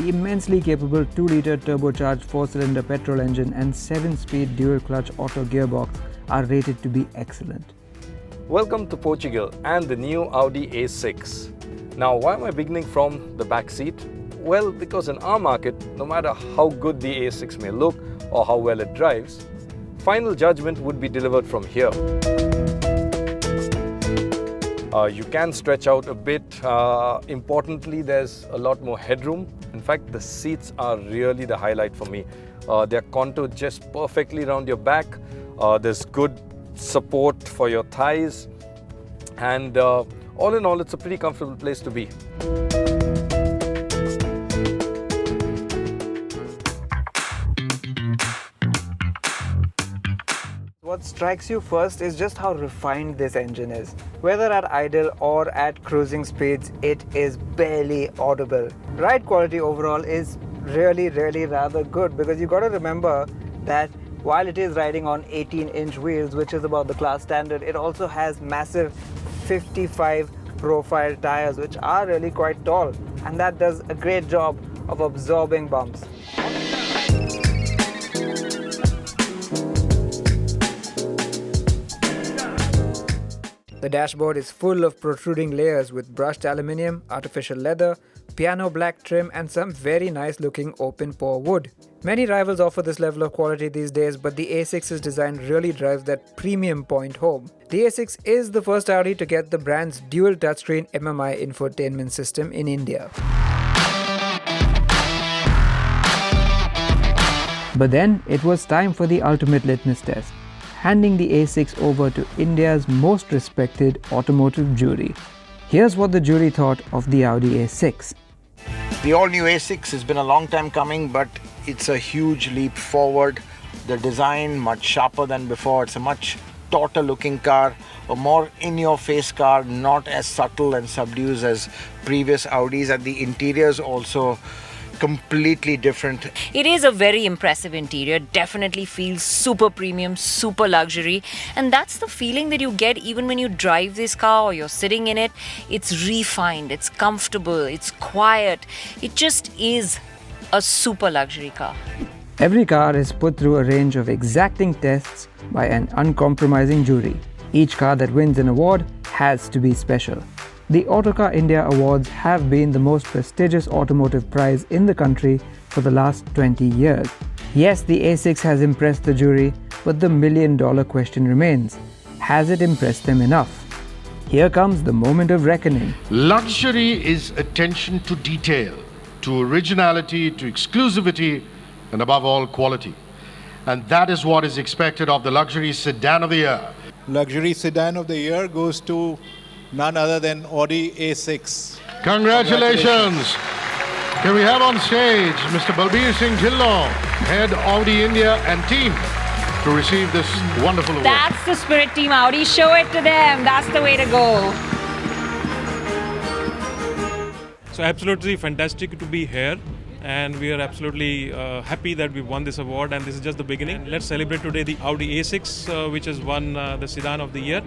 The immensely capable 2-litre turbocharged 4-cylinder petrol engine and 7-speed dual-clutch auto gearbox are rated to be excellent. Welcome to Portugal and the new Audi A6. Now, why am I beginning from the back seat? Well, because in our market, no matter how good the A6 may look or how well it drives, final judgment would be delivered from here. You can stretch out a bit. Importantly, there's a lot more headroom. In fact, the seats are really the highlight for me. They're contoured just perfectly around your back. There's good support for your thighs, and all in all, it's a pretty comfortable place to be. What strikes you first is just how refined this engine is. Whether at idle or at cruising speeds, it is barely audible. Ride quality overall is really rather good, because you got to remember that while it is riding on 18-inch wheels, which is about the class standard, it also has massive 55 profile tires, which are really quite tall, and that does a great job of absorbing bumps. The dashboard is full of protruding layers with brushed aluminium, artificial leather, piano black trim and some very nice looking open pore wood. Many rivals offer this level of quality these days, but the A6's design really drives that premium point home. The A6 is the first Audi to get the brand's dual touchscreen MMI infotainment system in India. But then it was time for the ultimate litmus test, handing the A6 over to India's most respected automotive jury. Here's what the jury thought of the Audi A6. The all-new A6 has been a long time coming, but it's a huge leap forward. The design much sharper than before. It's a much tauter looking car, a more in-your-face car, not as subtle and subdued as previous Audis, and the interiors also completely different. It is a very impressive interior, definitely feels super premium, super luxury, and that's the feeling that you get even when you drive this car or you're sitting in it. It's refined, it's comfortable, it's quiet. It just is a super luxury car. Every car is put through a range of exacting tests by an uncompromising jury. Each car that wins an award has to be special. The Autocar India Awards have been the most prestigious automotive prize in the country for the last 20 years. Yes, the A6 has impressed the jury, but the million-dollar question remains. Has it impressed them enough? Here comes the moment of reckoning. Luxury is attention to detail, to originality, to exclusivity, and above all, quality. And that is what is expected of the Luxury Sedan of the Year. Luxury Sedan of the Year goes to none other than Audi A6. Congratulations! Can we have on stage Mr. Balbir Singh Dhillon, head Audi India and team, to receive this wonderful award. That's the spirit, Team Audi. Show it to them. That's the way to go. So absolutely fantastic to be here, and we are absolutely happy that we won this award, and this is just the beginning. Let's celebrate today the Audi A6, which has won the Sedan of the Year.